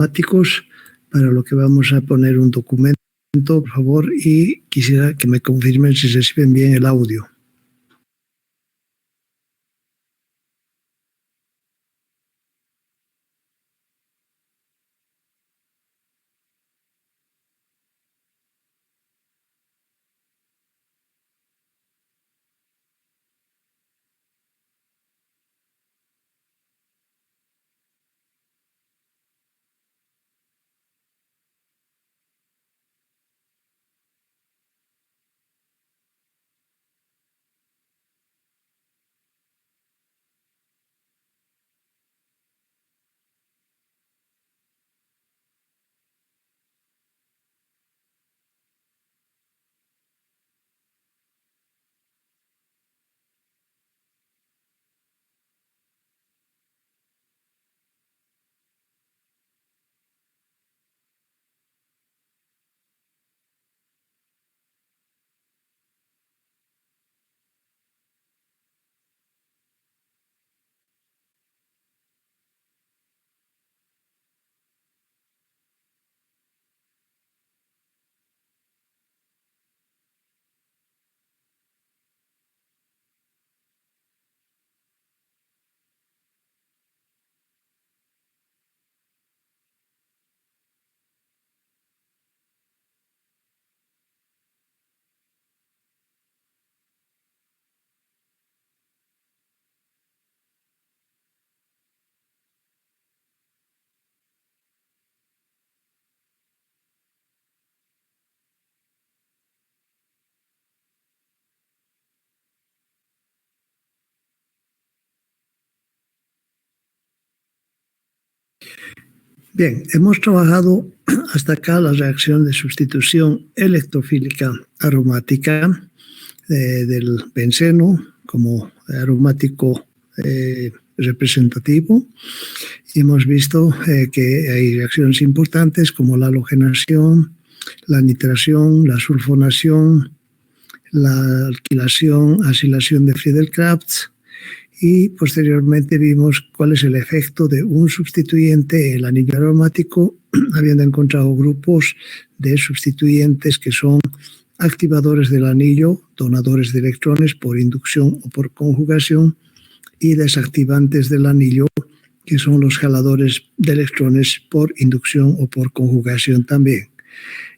aromáticos, para lo que vamos a poner un documento, por favor, y quisiera que me confirmen si reciben bien el audio. Bien, hemos trabajado hasta acá la reacción de sustitución electrofílica aromática del benceno como aromático representativo. Y hemos visto que hay reacciones importantes como la halogenación, la nitración, la sulfonación, la alquilación, asilación de Friedel-Crafts, y posteriormente vimos cuál es el efecto de un sustituyente, el anillo aromático, habiendo encontrado grupos de sustituyentes que son activadores del anillo, donadores de electrones por inducción o por conjugación, y desactivantes del anillo, que son los jaladores de electrones por inducción o por conjugación también.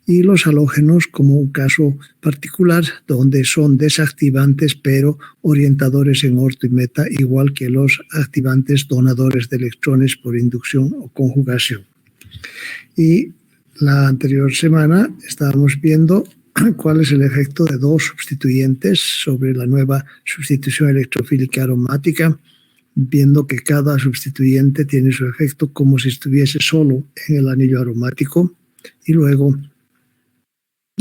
Y los halógenos como un caso particular donde son desactivantes pero orientadores en orto y meta, igual que los activantes donadores de electrones por inducción o conjugación. Y la anterior semana estábamos viendo cuál es el efecto de dos sustituyentes sobre la nueva sustitución electrofílica aromática, viendo que cada sustituyente tiene su efecto como si estuviese solo en el anillo aromático, y luego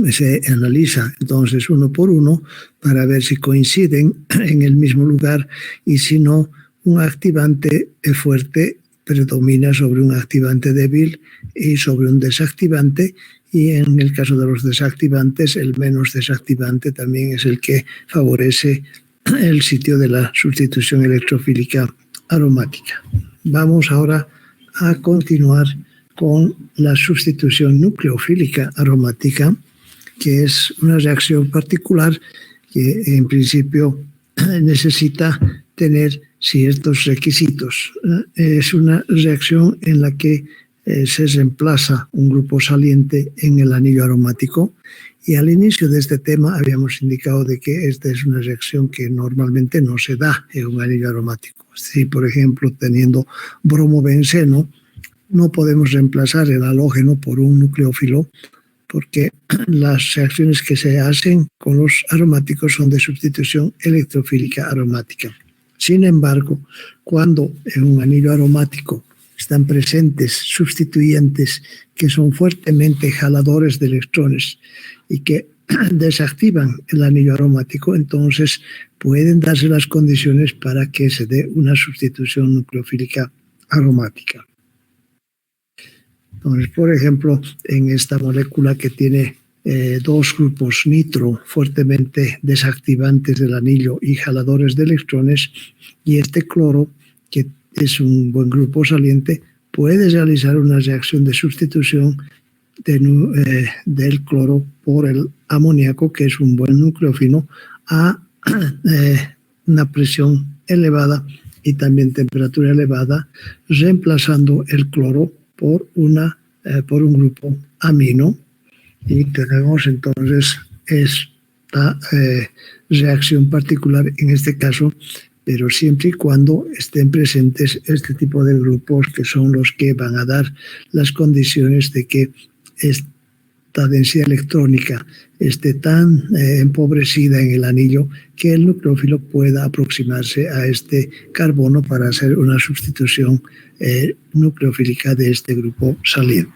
se analiza entonces uno por uno para ver si coinciden en el mismo lugar, y si no, un activante fuerte predomina sobre un activante débil y sobre un desactivante, y en el caso de los desactivantes, el menos desactivante también es el que favorece el sitio de la sustitución electrofílica aromática. Vamos ahora a continuar con la sustitución nucleofílica aromática, que es una reacción particular que en principio necesita tener ciertos requisitos. Es una reacción en la que se reemplaza un grupo saliente en el anillo aromático, y al inicio de este tema habíamos indicado de que esta es una reacción que normalmente no se da en un anillo aromático. Si, por ejemplo, teniendo bromobenceno, no podemos reemplazar el halógeno por un nucleófilo, porque las reacciones que se hacen con los aromáticos son de sustitución electrofílica aromática. Sin embargo, cuando en un anillo aromático están presentes sustituyentes que son fuertemente jaladores de electrones y que desactivan el anillo aromático, entonces pueden darse las condiciones para que se dé una sustitución nucleofílica aromática. Entonces, por ejemplo, en esta molécula que tiene dos grupos nitro fuertemente desactivantes del anillo y jaladores de electrones, y este cloro, que es un buen grupo saliente, puede realizar una reacción de sustitución del cloro por el amoníaco, que es un buen nucleófilo, a una presión elevada y también temperatura elevada, reemplazando el cloro por un grupo amino, y tenemos entonces esta reacción particular en este caso, pero siempre y cuando estén presentes este tipo de grupos, que son los que van a dar las condiciones de que esta densidad electrónica esté tan empobrecida en el anillo que el nucleófilo pueda aproximarse a este carbono para hacer una sustitución nucleofílica de este grupo saliente.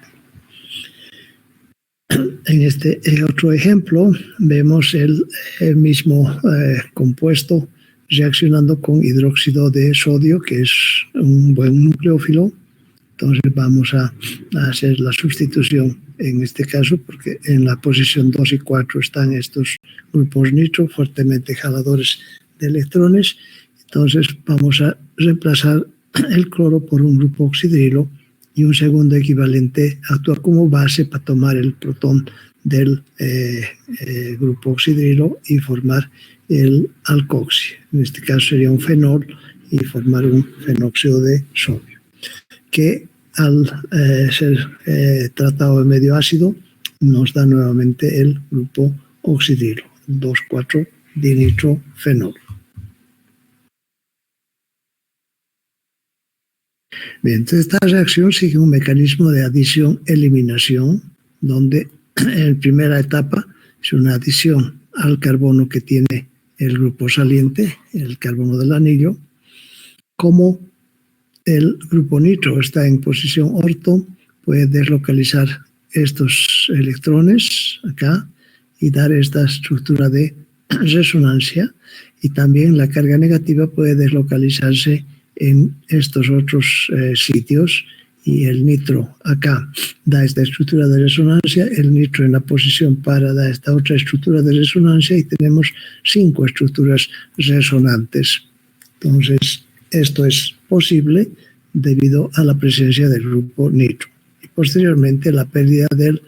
En este otro ejemplo vemos el mismo compuesto reaccionando con hidróxido de sodio, que es un buen nucleófilo. Entonces vamos a hacer la sustitución en este caso, porque en la posición 2 y 4 están estos grupos nitro fuertemente jaladores de electrones. Entonces vamos a reemplazar el cloro por un grupo oxidrilo, y un segundo equivalente actúa como base para tomar el protón del grupo oxidrilo y formar el alcoxi. En este caso sería un fenol y formar un fenóxido de sodio, que al ser tratado de medio ácido nos da nuevamente el grupo oxidrilo, 2,4-dinitrofenol. Bien, entonces esta reacción sigue un mecanismo de adición-eliminación, donde en primera etapa es una adición al carbono que tiene el grupo saliente, el carbono del anillo. Como el grupo nitro está en posición orto, puede deslocalizar estos electrones acá y dar esta estructura de resonancia, y también la carga negativa puede deslocalizarse en estos otros sitios, y el nitro acá da esta estructura de resonancia, el nitro en la posición para da esta otra estructura de resonancia, y tenemos 5 estructuras resonantes. Entonces esto es posible debido a la presencia del grupo nitro. Y posteriormente la pérdida del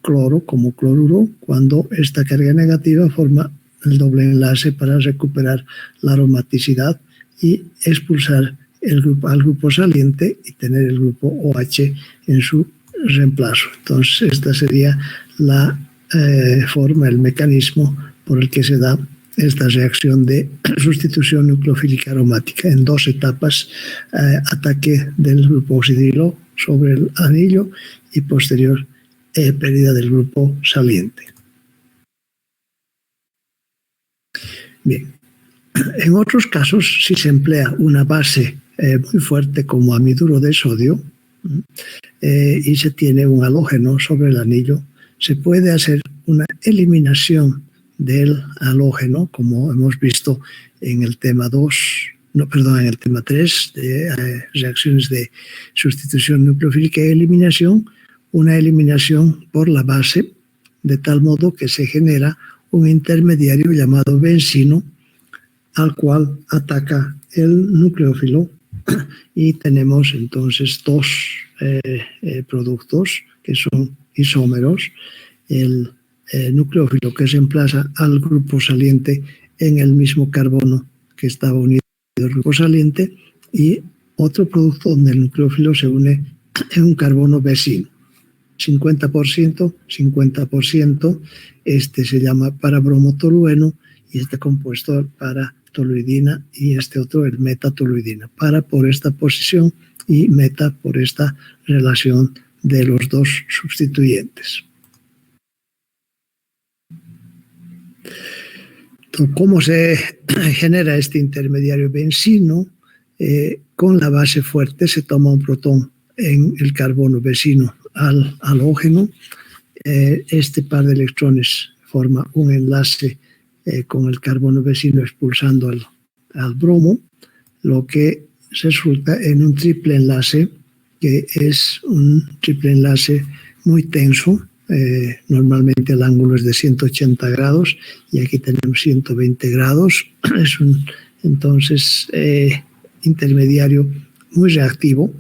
cloro como cloruro, cuando esta carga negativa forma el doble enlace para recuperar la aromaticidad y expulsar al grupo saliente y tener el grupo OH en su reemplazo. Entonces esta sería la forma, el mecanismo por el que se da esta reacción de sustitución nucleofílica aromática en 2 etapas: ataque del grupo oxidrilo sobre el anillo y posterior pérdida del grupo saliente. Bien, en otros casos, si se emplea una base muy fuerte como amiduro de sodio y se tiene un halógeno sobre el anillo, se puede hacer una eliminación del halógeno, como hemos visto en el tema 3 de reacciones de sustitución nucleofílica y eliminación, una eliminación por la base, de tal modo que se genera un intermediario llamado bencino, al cual ataca el nucleófilo, y tenemos entonces 2 productos que son isómeros: el nucleófilo que reemplaza al grupo saliente en el mismo carbono que estaba unido al grupo saliente, y otro producto donde el nucleófilo se une en un carbono vecino, 50%, 50%. Este se llama parabromotolueno y está compuesto para toluidina, y este otro el metatoluidina, para por esta posición y meta por esta relación de los 2 sustituyentes. Entonces, ¿cómo se genera este intermediario bencino? Con la base fuerte se toma un protón en el carbono vecino al halógeno. Este par de electrones forma un enlace con el carbono vecino expulsando al bromo, lo que resulta en un triple enlace, que es un triple enlace muy tenso. Normalmente el ángulo es de 180 grados y aquí tenemos 120 grados. Es un entonces intermediario muy reactivo,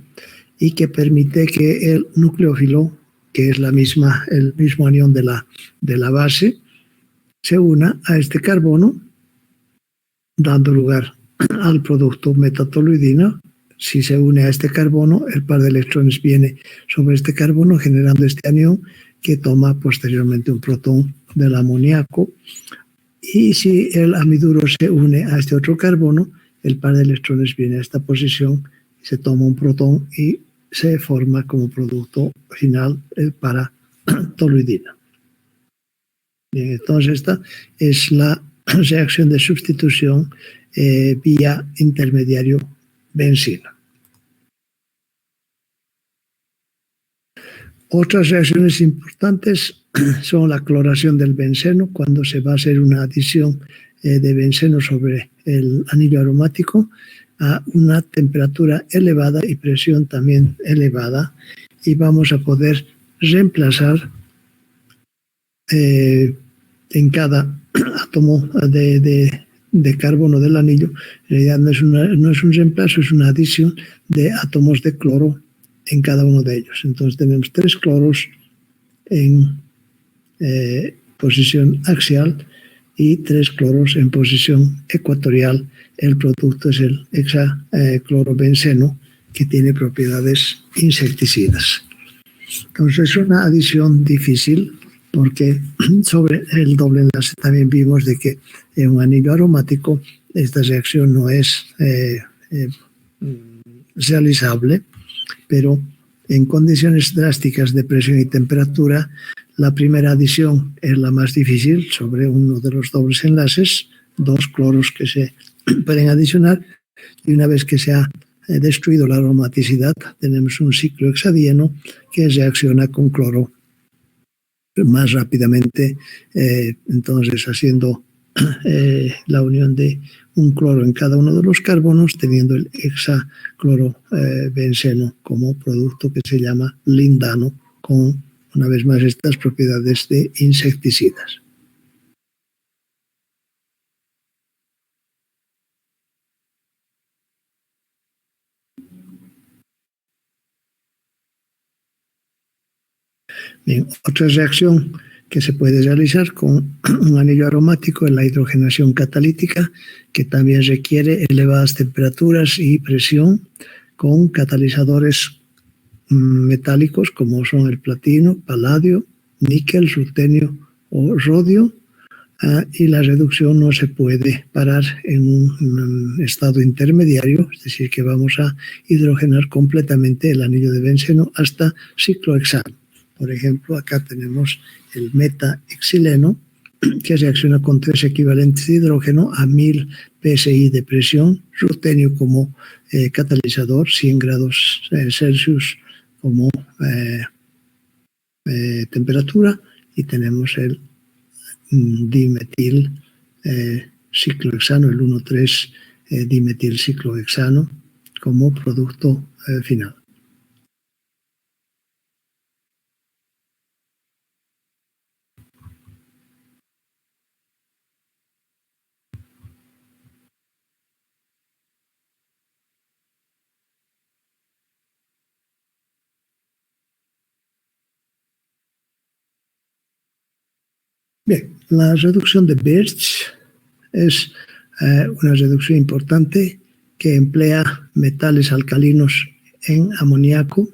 y que permite que el nucleófilo, que es el mismo anión de la base, se una a este carbono, dando lugar al producto metatoluidina. Si se une a este carbono, el par de electrones viene sobre este carbono, generando este anión que toma posteriormente un protón del amoníaco. Y si el amiduro se une a este otro carbono, el par de electrones viene a esta posición, se toma un protón y se forma como producto final el para-toluidina. Bien, entonces esta es la reacción de sustitución vía intermediario benceno. Otras reacciones importantes son la cloración del benceno, cuando se va a hacer una adición de benceno sobre el anillo aromático a una temperatura elevada y presión también elevada, y vamos a poder reemplazar en cada átomo de carbono del anillo. En realidad no es un reemplazo, es una adición de átomos de cloro en cada uno de ellos. Entonces tenemos 3 cloros en posición axial y 3 cloros en posición ecuatorial. El producto es el hexaclorobenceno, que tiene propiedades insecticidas. Entonces es una adición difícil, porque sobre el doble enlace también vimos de que en un anillo aromático esta reacción no es realizable, pero en condiciones drásticas de presión y temperatura, la primera adición es la más difícil sobre uno de los dobles enlaces, 2 cloros que se pueden adicionar, y una vez que se ha destruido la aromaticidad, tenemos un ciclo hexadieno que reacciona con cloro más rápidamente, entonces haciendo la unión de un cloro en cada uno de los carbonos, teniendo el hexaclorobenceno como producto que se llama lindano, con una vez más estas propiedades de insecticidas. Bien, otra reacción que se puede realizar con un anillo aromático es la hidrogenación catalítica, que también requiere elevadas temperaturas y presión, con catalizadores metálicos como son el platino, paladio, níquel, rutenio o rodio, y la reducción no se puede parar en un estado intermediario, es decir, que vamos a hidrogenar completamente el anillo de benceno hasta ciclohexano. Por ejemplo, acá tenemos el metaxileno, que reacciona con 3 equivalentes de hidrógeno a 1000 psi de presión, rutenio como catalizador, 100 grados Celsius como temperatura, y tenemos el dimetil ciclohexano, el 1,3 dimetil ciclohexano como producto final. Bien, la reducción de Birch es una reducción importante que emplea metales alcalinos en amoníaco.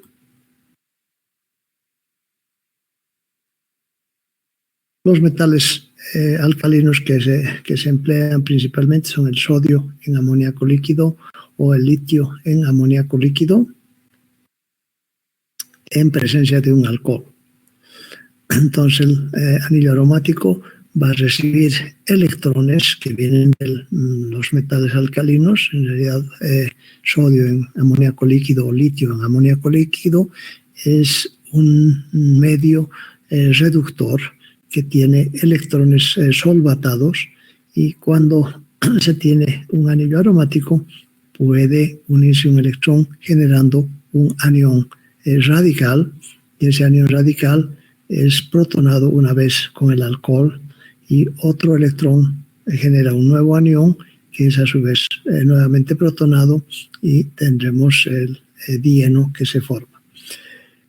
Los metales alcalinos que se emplean principalmente son el sodio en amoníaco líquido o el litio en amoníaco líquido en presencia de un alcohol. Entonces el anillo aromático va a recibir electrones que vienen de los metales alcalinos, en realidad sodio en amoníaco líquido o litio en amoníaco líquido es un medio reductor que tiene electrones solvatados, y cuando se tiene un anillo aromático puede unirse un electrón generando un anión radical, y ese anión radical es protonado una vez con el alcohol, y otro electrón genera un nuevo anión que es a su vez nuevamente protonado, y tendremos dieno que se forma.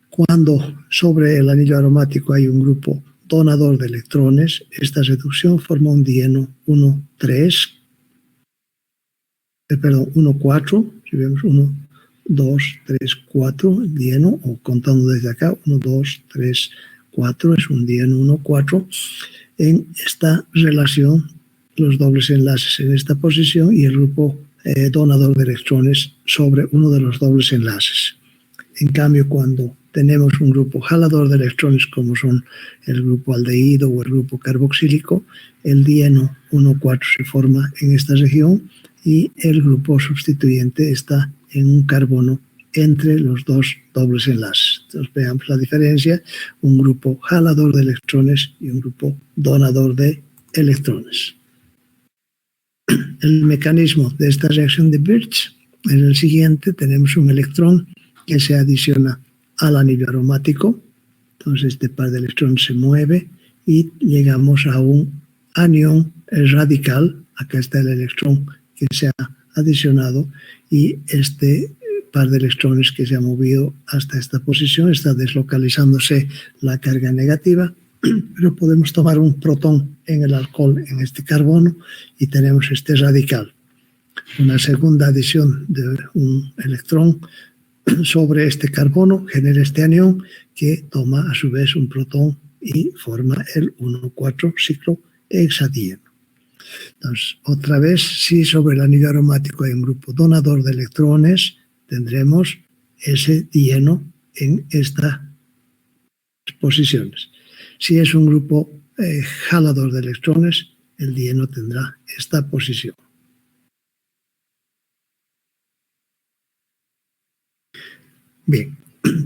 Cuando sobre el anillo aromático hay un grupo donador de electrones, esta reducción forma un dieno 1,3, 1,4, si vemos 1, 2, 3, 4, dieno, o contando desde acá, 1, 2, 3, 4, es un dieno 1,4. En esta relación, los dobles enlaces en esta posición y el grupo donador de electrones sobre uno de los dobles enlaces. En cambio, cuando tenemos un grupo jalador de electrones, como son el grupo aldehído o el grupo carboxílico, el dieno 1,4 se forma en esta región y el grupo sustituyente está en un carbono entre los dos dobles enlaces. Entonces veamos la diferencia, un grupo jalador de electrones y un grupo donador de electrones. El mecanismo de esta reacción de Birch es el siguiente. Tenemos un electrón que se adiciona al anillo aromático, entonces este par de electrones se mueve y llegamos a un anión radical. Acá está el electrón que se ha adicionado y este par de electrones que se ha movido hasta esta posición está deslocalizándose la carga negativa, pero podemos tomar un protón en el alcohol, en este carbono, y tenemos este radical. Una segunda adición de un electrón sobre este carbono genera este anión que toma a su vez un protón y forma el 1,4 ciclo hexadieno. Entonces, otra vez, si sobre el anillo aromático hay un grupo donador de electrones, tendremos ese dieno en estas posiciones. Si es un grupo jalador de electrones, el dieno tendrá esta posición. Bien,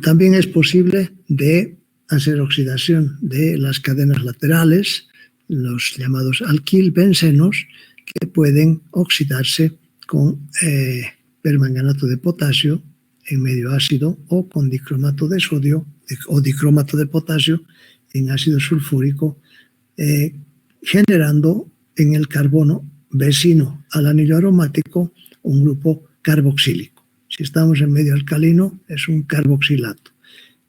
también es posible de hacer oxidación de las cadenas laterales, los llamados alquilbencenos, que pueden oxidarse con permanganato de potasio en medio ácido o con dicromato de sodio o dicromato de potasio en ácido sulfúrico, generando en el carbono vecino al anillo aromático un grupo carboxílico. Si estamos en medio alcalino, es un carboxilato.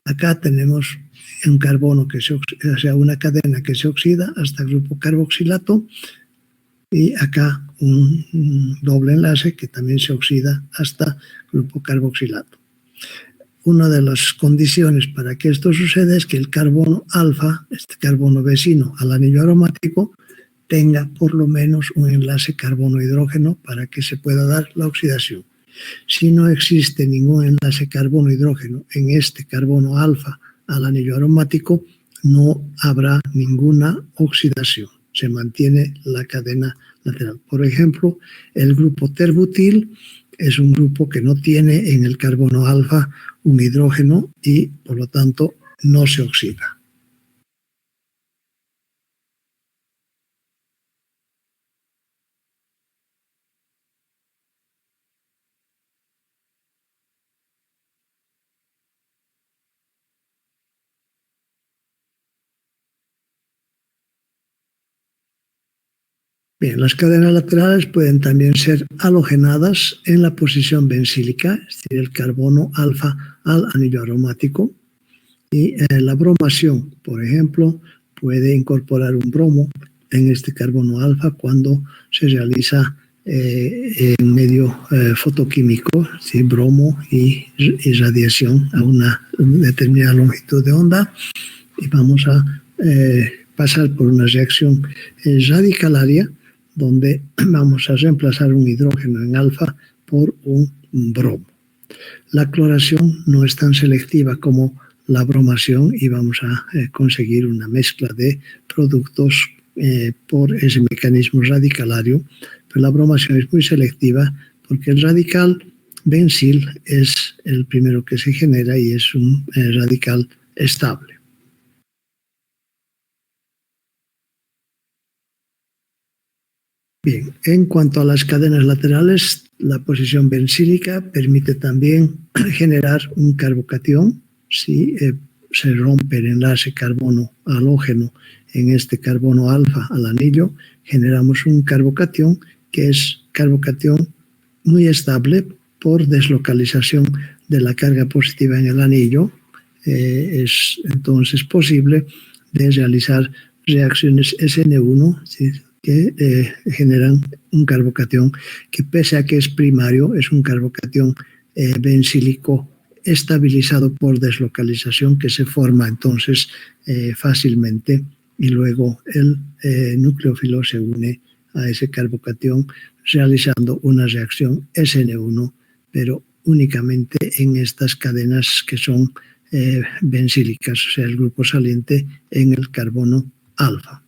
Acá tenemos un carbono que o sea, una cadena que se oxida hasta el grupo carboxilato, y acá un doble enlace que también se oxida hasta el grupo carboxilato. Una de las condiciones para que esto suceda es que el carbono alfa, este carbono vecino al anillo aromático, tenga por lo menos un enlace carbono-hidrógeno para que se pueda dar la oxidación. Si no existe ningún enlace carbono-hidrógeno en este carbono alfa al anillo aromático, no habrá ninguna oxidación. Se mantiene la cadena lateral. Por ejemplo, el grupo terbutil es un grupo que no tiene en el carbono alfa un hidrógeno y, por lo tanto, no se oxida. Bien, las cadenas laterales pueden también ser halogenadas en la posición benzílica, es decir, el carbono alfa al anillo aromático. Y la bromación, por ejemplo, puede incorporar un bromo en este carbono alfa cuando se realiza en medio fotoquímico, ¿sí? Bromo y radiación a una determinada longitud de onda, y vamos a pasar por una reacción radicalaria donde vamos a reemplazar un hidrógeno en alfa por un bromo. La cloración no es tan selectiva como la bromación y vamos a conseguir una mezcla de productos por ese mecanismo radicalario, pero la bromación es muy selectiva porque el radical benzil es el primero que se genera y es un radical estable. Bien, en cuanto a las cadenas laterales, la posición benzílica permite también generar un carbocatión. Si se rompe el enlace carbono-halógeno en este carbono alfa al anillo, generamos un carbocatión que es carbocatión muy estable por deslocalización de la carga positiva en el anillo, es entonces posible de realizar reacciones SN1, ¿sí?, que generan un carbocatión que, pese a que es primario, es un carbocatión bencílico estabilizado por deslocalización, que se forma entonces fácilmente, y luego el nucleófilo se une a ese carbocatión realizando una reacción SN1, pero únicamente en estas cadenas que son bencílicas, o sea, el grupo saliente en el carbono alfa.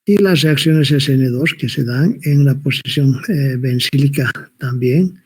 Y las reacciones SN2 que se dan en la posición bencílica también,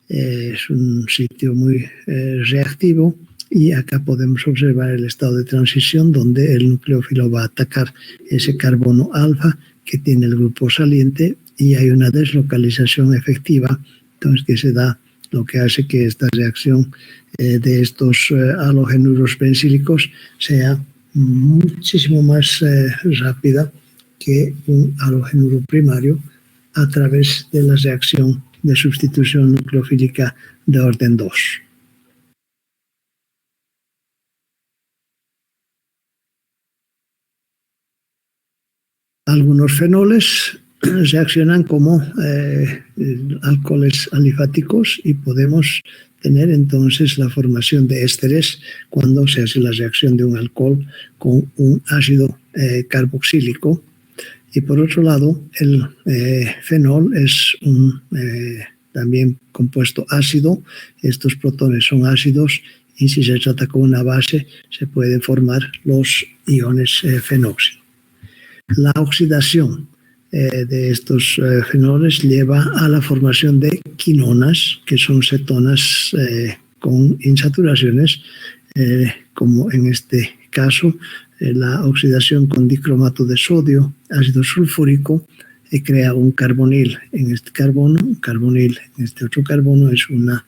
es un sitio muy reactivo, y acá podemos observar el estado de transición donde el nucleófilo va a atacar ese carbono alfa que tiene el grupo saliente, y hay una deslocalización efectiva, entonces, que se da, lo que hace que esta reacción de estos halogenuros bencílicos sea muchísimo más rápida que un halogenuro primario a través de la reacción de sustitución nucleofílica de orden 2. Algunos fenoles reaccionan como alcoholes alifáticos, y podemos tener entonces la formación de ésteres cuando se hace la reacción de un alcohol con un ácido carboxílico. Y por otro lado, el fenol es un también compuesto ácido. Estos protones son ácidos, y si se trata con una base, se pueden formar los iones fenóxido. La oxidación de estos fenoles lleva a la formación de quinonas, que son cetonas con insaturaciones, como en este caso la oxidación con dicromato de sodio, ácido sulfúrico, crea un carbonil en este carbono, un carbonil en este otro carbono, es una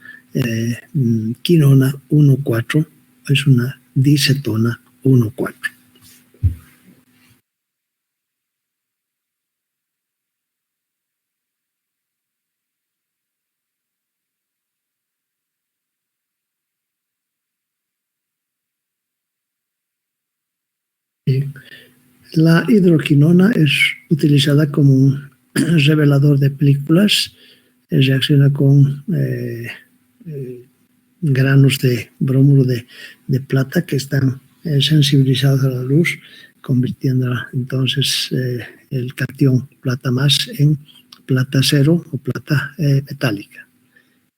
quinona 1,4, es una dicetona 1,4. La hidroquinona es utilizada como un revelador de películas, reacciona con granos de bromuro de plata que están sensibilizados a la luz, convirtiendo entonces el cation plata más en plata cero o plata metálica.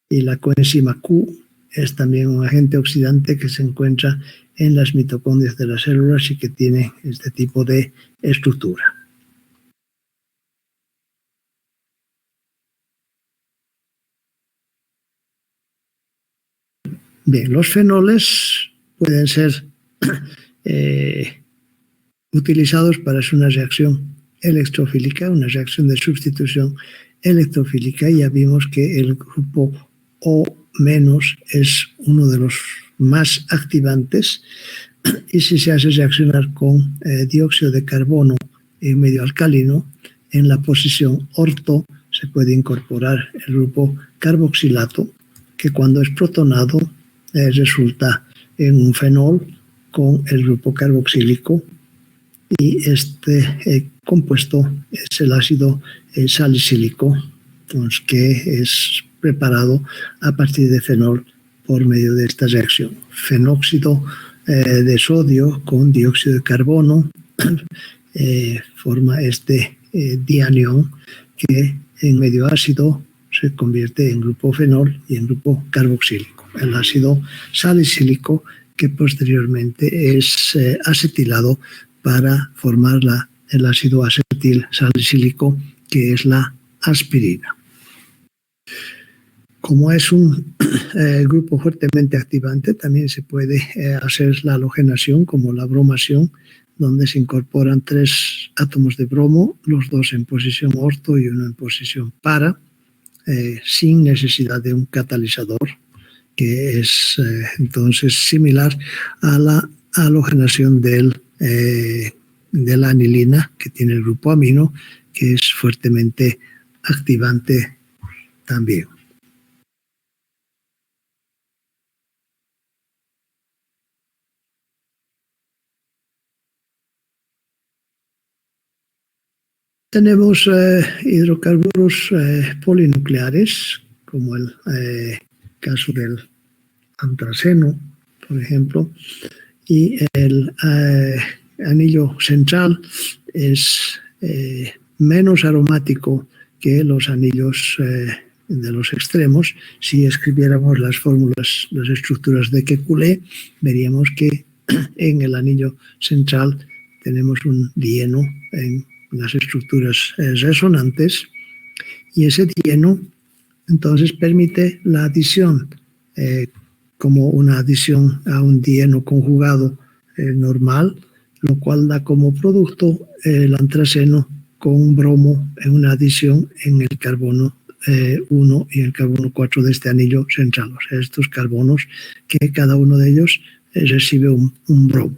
Y la coenzima Q es también un agente oxidante que se encuentra en las mitocondrias de las células y que tiene este tipo de estructura. Bien, los fenoles pueden ser utilizados para hacer una reacción electrofílica, una reacción de sustitución electrofílica. Ya vimos que el grupo O- es uno de los más activantes, y si se hace reaccionar con dióxido de carbono en medio alcalino, en la posición orto se puede incorporar el grupo carboxilato, que cuando es protonado resulta en un fenol con el grupo carboxílico, y este compuesto es el ácido salicílico, entonces, que es preparado a partir de fenol por medio de esta reacción. Fenóxido de sodio con dióxido de carbono forma este dianión, que en medio ácido se convierte en grupo fenol y en grupo carboxílico. El ácido salicílico, que posteriormente es acetilado para formar el ácido acetil salicílico, que es la aspirina. Como es un grupo fuertemente activante, también se puede hacer la halogenación, como la bromación, donde se incorporan 3 átomos de bromo, los 2 en posición orto y uno en posición para, sin necesidad de un catalizador, que es entonces similar a la halogenación de la anilina, que tiene el grupo amino, que es fuertemente activante también. Tenemos hidrocarburos polinucleares, como el caso del antraceno, por ejemplo, y el anillo central es menos aromático que los anillos de los extremos. Si escribiéramos las fórmulas, las estructuras de Kekulé, veríamos que en el anillo central tenemos un dieno en las estructuras resonantes, y ese dieno entonces permite la adición como una adición a un dieno conjugado normal, lo cual da como producto el antraceno con un bromo en una adición en el carbono 1 y el carbono 4 de este anillo central. O sea, estos carbonos que cada uno de ellos recibe un bromo.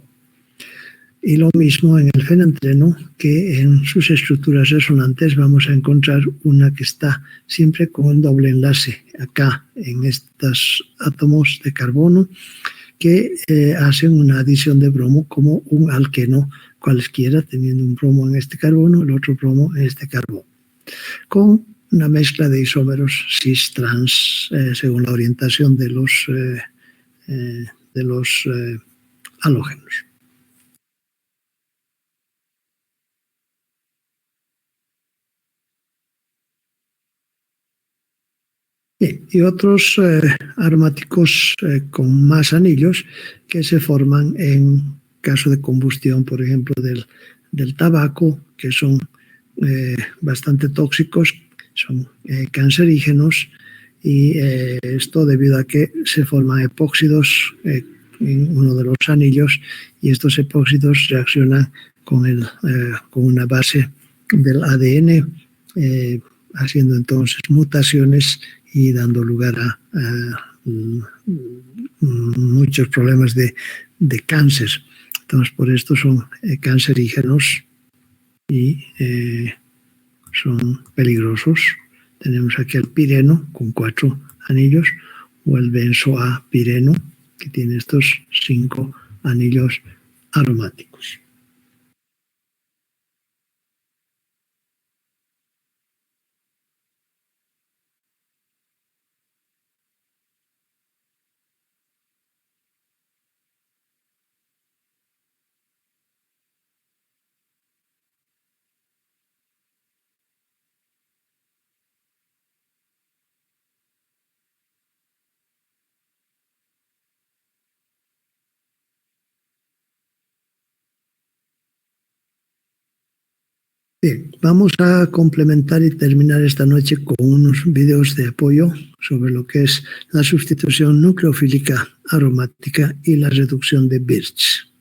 Y lo mismo en el fenantreno, que en sus estructuras resonantes vamos a encontrar una que está siempre con un doble enlace acá en estos átomos de carbono que hacen una adición de bromo como un alqueno cualesquiera, teniendo un bromo en este carbono, el otro bromo en este carbono, con una mezcla de isómeros cis-trans según la orientación de los halógenos. Y otros aromáticos con más anillos que se forman en caso de combustión, por ejemplo, del tabaco, que son bastante tóxicos, son cancerígenos, y esto debido a que se forman epóxidos en uno de los anillos, y estos epóxidos reaccionan con una base del ADN, haciendo entonces mutaciones y dando lugar a muchos problemas de cáncer. Entonces, por esto son cancerígenos y son peligrosos. Tenemos aquí el pireno con 4 anillos, o el benzoapireno, que tiene estos 5 anillos aromáticos. Bien, vamos a complementar y terminar esta noche con unos videos de apoyo sobre lo que es la sustitución nucleofílica aromática y la reducción de Birch.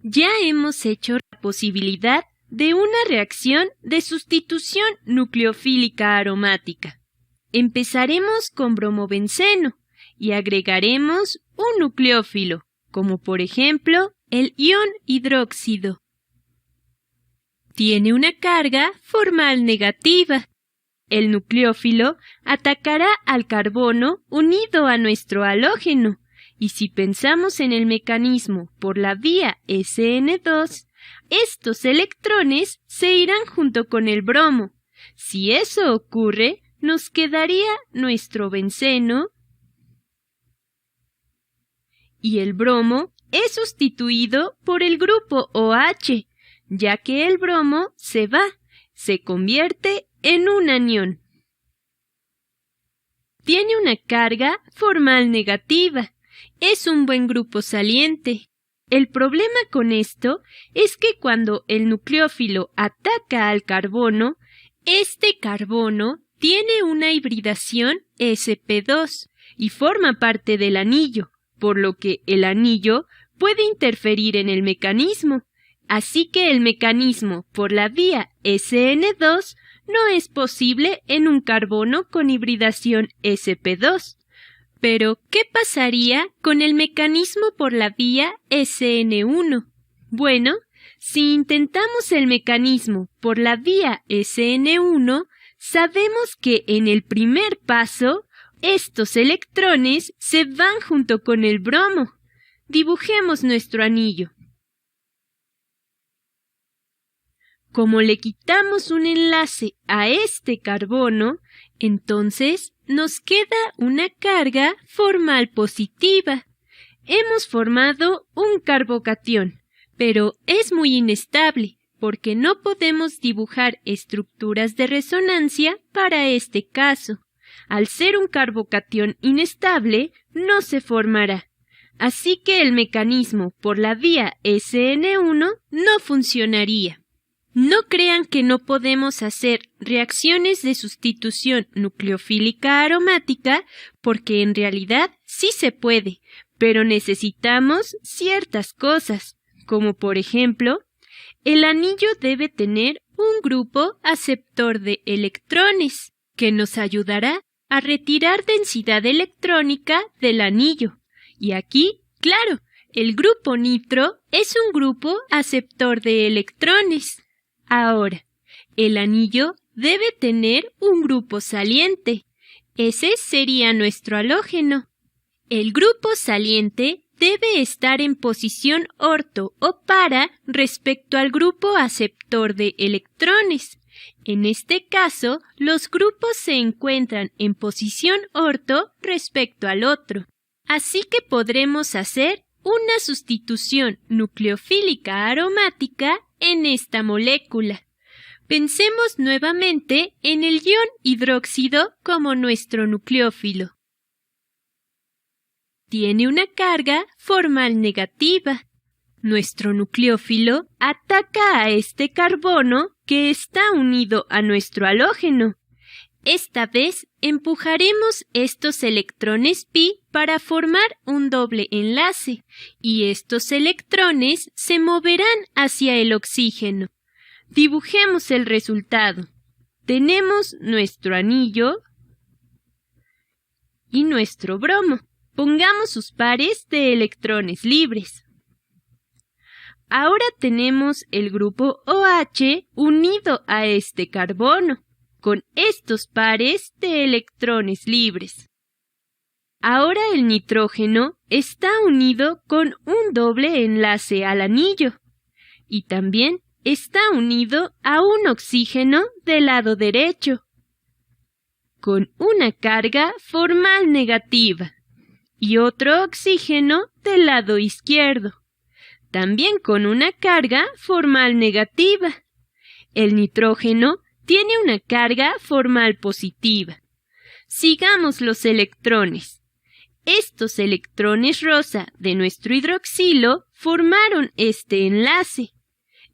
Ya hemos hecho la posibilidad de una reacción de sustitución nucleofílica aromática. Empezaremos con bromobenceno y agregaremos un nucleófilo, como por ejemplo el ion hidróxido. Tiene una carga formal negativa. El nucleófilo atacará al carbono unido a nuestro halógeno, y si pensamos en el mecanismo por la vía SN2, estos electrones se irán junto con el bromo. Si eso ocurre, nos quedaría nuestro benceno y el bromo es sustituido por el grupo OH, ya que el bromo se va, se convierte en un anión. Tiene una carga formal negativa. Es un buen grupo saliente. El problema con esto es que cuando el nucleófilo ataca al carbono, este carbono tiene una hibridación sp2 y forma parte del anillo, por lo que el anillo puede interferir en el mecanismo. Así que el mecanismo por la vía SN2 no es posible en un carbono con hibridación sp2. Pero, ¿qué pasaría con el mecanismo por la vía SN1? Bueno, si intentamos el mecanismo por la vía SN1, sabemos que en el primer paso, estos electrones se van junto con el bromo. Dibujemos nuestro anillo. Como le quitamos un enlace a este carbono, entonces nos queda una carga formal positiva. Hemos formado un carbocatión, pero es muy inestable porque no podemos dibujar estructuras de resonancia para este caso. Al ser un carbocatión inestable, no se formará. Así que el mecanismo por la vía SN1 no funcionaría. No crean que no podemos hacer reacciones de sustitución nucleofílica aromática, porque en realidad sí se puede, pero necesitamos ciertas cosas, como por ejemplo, el anillo debe tener un grupo aceptor de electrones, que nos ayudará a retirar densidad electrónica del anillo. Y aquí, claro, el grupo nitro es un grupo aceptor de electrones. Ahora, el anillo debe tener un grupo saliente. Ese sería nuestro halógeno. El grupo saliente debe estar en posición orto o para respecto al grupo aceptor de electrones. En este caso, los grupos se encuentran en posición orto respecto al otro. Así que podremos hacer una sustitución nucleofílica aromática en esta molécula. Pensemos nuevamente en el ion hidróxido como nuestro nucleófilo. Tiene una carga formal negativa. Nuestro nucleófilo ataca a este carbono que está unido a nuestro halógeno. Esta vez empujaremos estos electrones pi para formar un doble enlace, y estos electrones se moverán hacia el oxígeno. Dibujemos el resultado. Tenemos nuestro anillo y nuestro bromo. Pongamos sus pares de electrones libres. Ahora tenemos el grupo OH unido a este carbono, con estos pares de electrones libres. Ahora el nitrógeno está unido con un doble enlace al anillo y también está unido a un oxígeno del lado derecho, con una carga formal negativa, y otro oxígeno del lado izquierdo, también con una carga formal negativa. El nitrógeno tiene una carga formal positiva. Sigamos los electrones. Estos electrones rosa de nuestro hidroxilo formaron este enlace.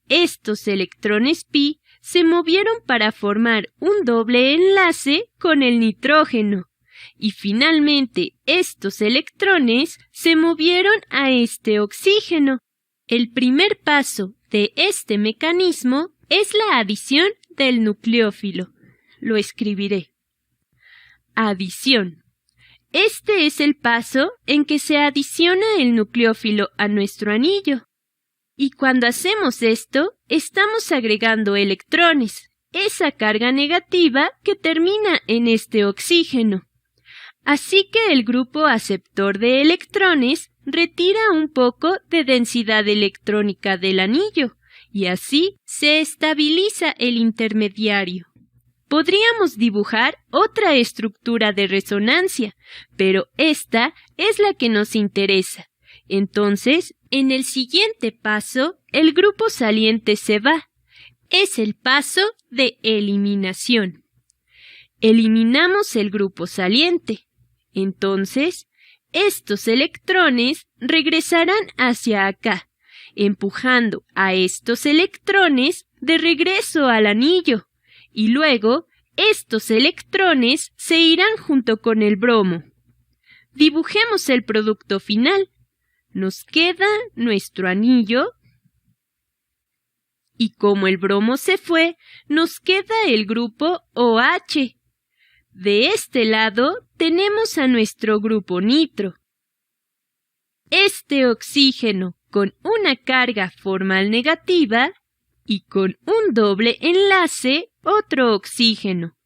Estos electrones pi se movieron para formar un doble enlace con el nitrógeno. Y finalmente estos electrones se movieron a este oxígeno. El primer paso de este mecanismo es la adición del nucleófilo. Lo escribiré. Adición. Este es el paso en que se adiciona el nucleófilo a nuestro anillo. Y cuando hacemos esto, estamos agregando electrones, esa carga negativa que termina en este oxígeno. Así que el grupo aceptor de electrones retira un poco de densidad electrónica del anillo, y así se estabiliza el intermediario. Podríamos dibujar otra estructura de resonancia, pero esta es la que nos interesa. Entonces, en el siguiente paso, el grupo saliente se va. Es el paso de eliminación. Eliminamos el grupo saliente. Entonces, estos electrones regresarán hacia acá, empujando a estos electrones de regreso al anillo. Y luego, estos electrones se irán junto con el bromo. Dibujemos el producto final. Nos queda nuestro anillo Y como el bromo se fue, nos queda el grupo OH. De este lado tenemos a nuestro grupo nitro. Este oxígeno con una carga formal negativa y con un doble enlace otro oxígeno.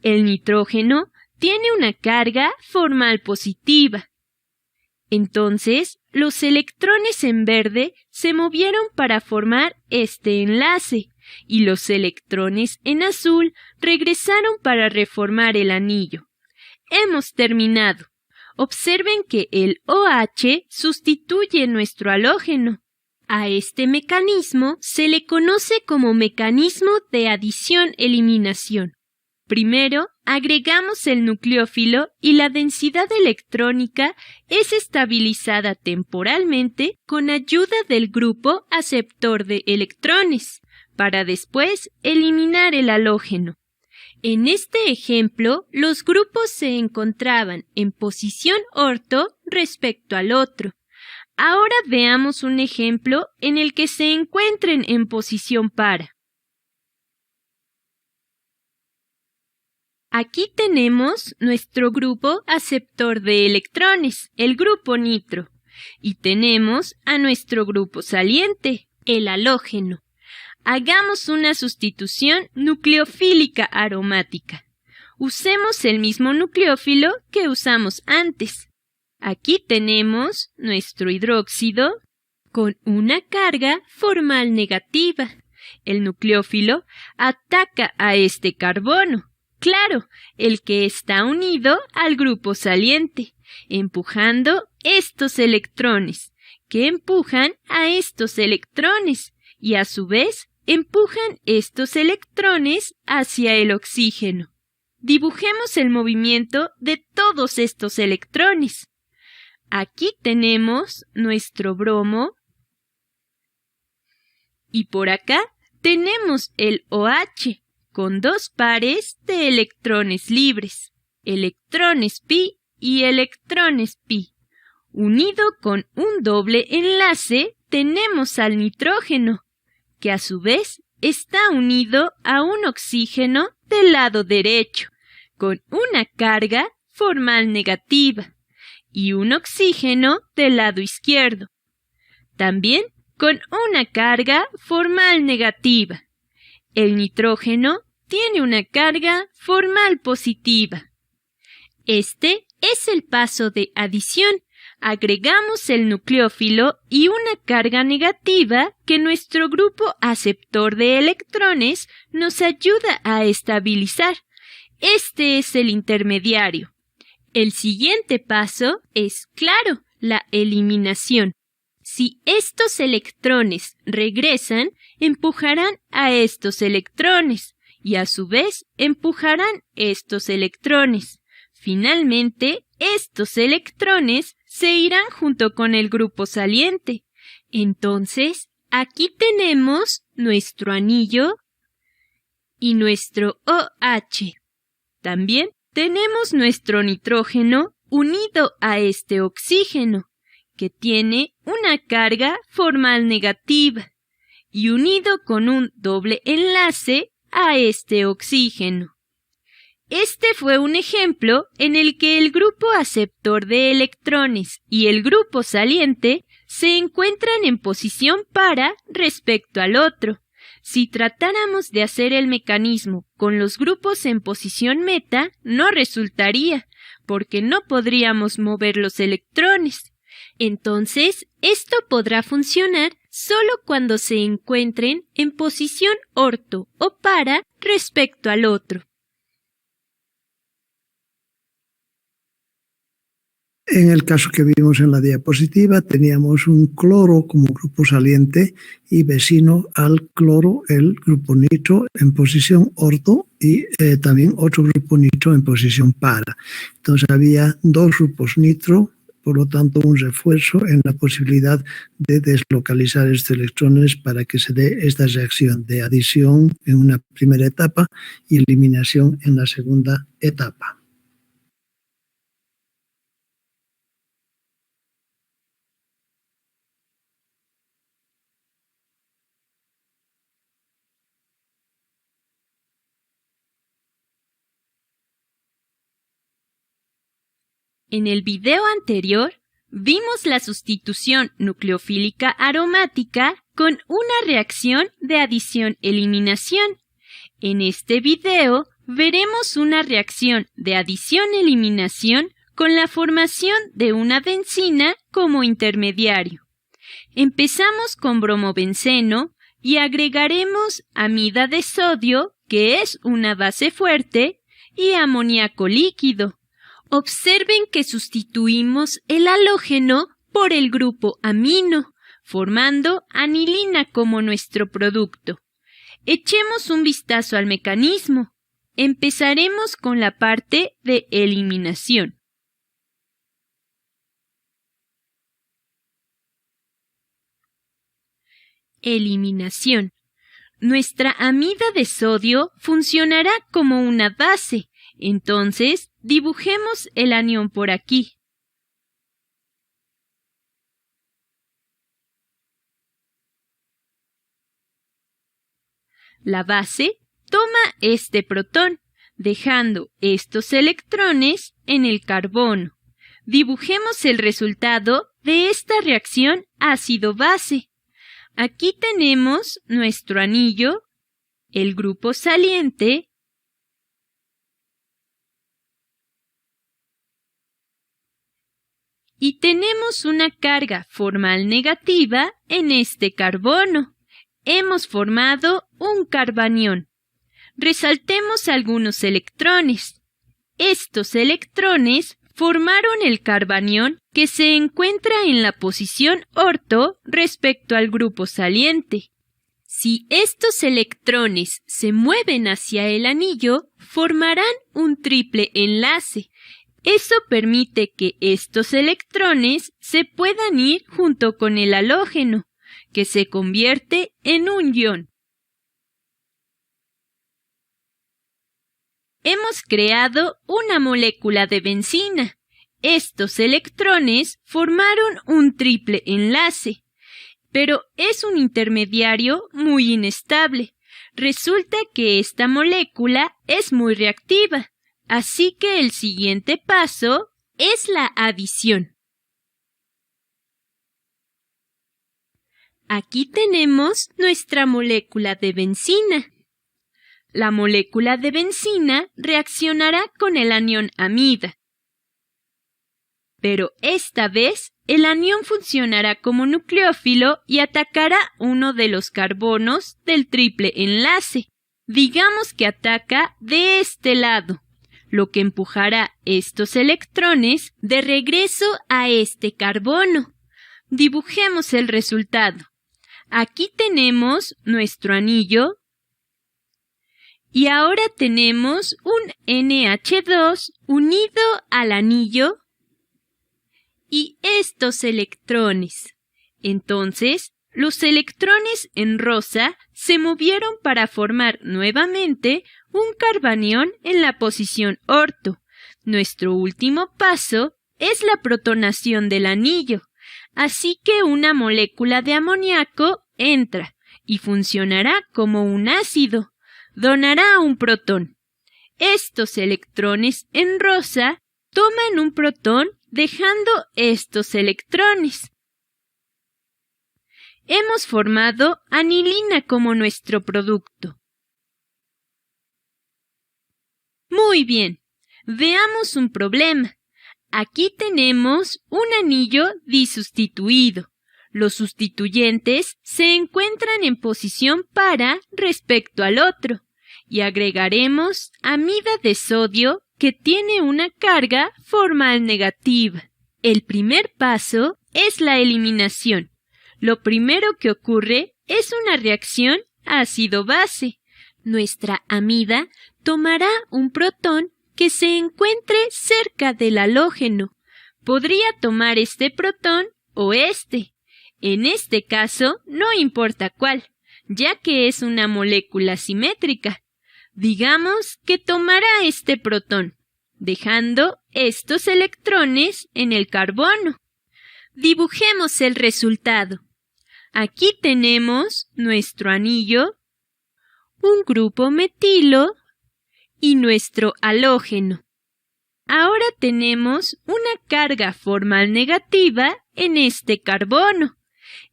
El nitrógeno tiene una carga formal positiva. Entonces, los electrones en verde se movieron para formar este enlace y los electrones en azul regresaron para reformar el anillo. Hemos terminado. Observen que el OH sustituye nuestro halógeno. A este mecanismo se le conoce como mecanismo de adición-eliminación. Primero, agregamos el nucleófilo y la densidad electrónica es estabilizada temporalmente con ayuda del grupo aceptor de electrones, para después eliminar el halógeno. En este ejemplo, los grupos se encontraban en posición orto respecto al otro. Ahora veamos un ejemplo en el que se encuentren en posición para. Aquí tenemos nuestro grupo aceptor de electrones, el grupo nitro, y tenemos a nuestro grupo saliente, el halógeno. Hagamos una sustitución nucleofílica aromática. Usemos el mismo nucleófilo que usamos antes. Aquí tenemos nuestro hidróxido con una carga formal negativa. El nucleófilo ataca a este carbono. Claro, el que está unido al grupo saliente, empujando estos electrones, que empujan a estos electrones, y a su vez empujan estos electrones hacia el oxígeno. Dibujemos el movimiento de todos estos electrones. Aquí tenemos nuestro bromo, y por acá tenemos el OH, con dos pares de electrones libres, electrones pi y electrones pi. Unido con un doble enlace tenemos al nitrógeno, que a su vez está unido a un oxígeno del lado derecho, con una carga formal negativa, y un oxígeno del lado izquierdo, también con una carga formal negativa. El nitrógeno tiene una carga formal positiva. Este es el paso de adición. Agregamos el nucleófilo y una carga negativa que nuestro grupo aceptor de electrones nos ayuda a estabilizar. Este es el intermediario. El siguiente paso es, claro, la eliminación. Si estos electrones regresan, empujarán a estos electrones y a su vez empujarán estos electrones. Finalmente, estos electrones se irán junto con el grupo saliente. Entonces, aquí tenemos nuestro anillo y nuestro OH. También tenemos nuestro nitrógeno unido a este oxígeno, que tiene una carga formal negativa, y unido con un doble enlace a este oxígeno. Este fue un ejemplo en el que el grupo aceptor de electrones y el grupo saliente se encuentran en posición para respecto al otro. Si tratáramos de hacer el mecanismo con los grupos en posición meta, no resultaría, porque no podríamos mover los electrones. Entonces, esto podrá funcionar solo cuando se encuentren en posición orto o para respecto al otro. En el caso que vimos en la diapositiva, teníamos un cloro como grupo saliente y vecino al cloro el grupo nitro en posición orto y también otro grupo nitro en posición para. Entonces había dos grupos nitro, por lo tanto un refuerzo en la posibilidad de deslocalizar estos electrones para que se dé esta reacción de adición en una primera etapa y eliminación en la segunda etapa. En el video anterior, vimos la sustitución nucleofílica aromática con una reacción de adición-eliminación. En este video veremos una reacción de adición-eliminación con la formación de una bencina como intermediario. Empezamos con bromobenceno y agregaremos amida de sodio, que es una base fuerte, y amoníaco líquido. Observen que sustituimos el halógeno por el grupo amino, formando anilina como nuestro producto. Echemos un vistazo al mecanismo. Empezaremos con la parte de eliminación. Eliminación. Nuestra amida de sodio funcionará como una base, entonces dibujemos el anión por aquí. La base toma este protón, dejando estos electrones en el carbono. Dibujemos el resultado de esta reacción ácido-base. Aquí tenemos nuestro anillo, el grupo saliente, y tenemos una carga formal negativa en este carbono. Hemos formado un carbanión. Resaltemos algunos electrones. Estos electrones formaron el carbanión que se encuentra en la posición orto respecto al grupo saliente. Si estos electrones se mueven hacia el anillo, formarán un triple enlace. Eso permite que estos electrones se puedan ir junto con el halógeno, que se convierte en un ion. Hemos creado una molécula de bencina. Estos electrones formaron un triple enlace, pero es un intermediario muy inestable. Resulta que esta molécula es muy reactiva, así que el siguiente paso es la adición. Aquí tenemos nuestra molécula de bencina. La molécula de bencina reaccionará con el anión amida. Pero esta vez el anión funcionará como nucleófilo y atacará uno de los carbonos del triple enlace. Digamos que ataca de este lado, lo que empujará estos electrones de regreso a este carbono. Dibujemos el resultado. Aquí tenemos nuestro anillo y ahora tenemos un NH2 unido al anillo y estos electrones. Entonces, los electrones en rosa se movieron para formar nuevamente un carbanión en la posición orto. Nuestro último paso es la protonación del anillo. Así que una molécula de amoníaco entra y funcionará como un ácido. Donará un protón. Estos electrones en rosa toman un protón dejando estos electrones. Hemos formado anilina como nuestro producto. Muy bien, veamos un problema. Aquí tenemos un anillo disustituido. Los sustituyentes se encuentran en posición para respecto al otro y agregaremos amida de sodio que tiene una carga formal negativa. El primer paso es la eliminación. Lo primero que ocurre es una reacción ácido-base. Nuestra amida tomará un protón que se encuentre cerca del halógeno. Podría tomar este protón o este. En este caso, no importa cuál, ya que es una molécula simétrica. Digamos que tomará este protón, dejando estos electrones en el carbono. Dibujemos el resultado. Aquí tenemos nuestro anillo, un grupo metilo y nuestro halógeno. Ahora tenemos una carga formal negativa en este carbono.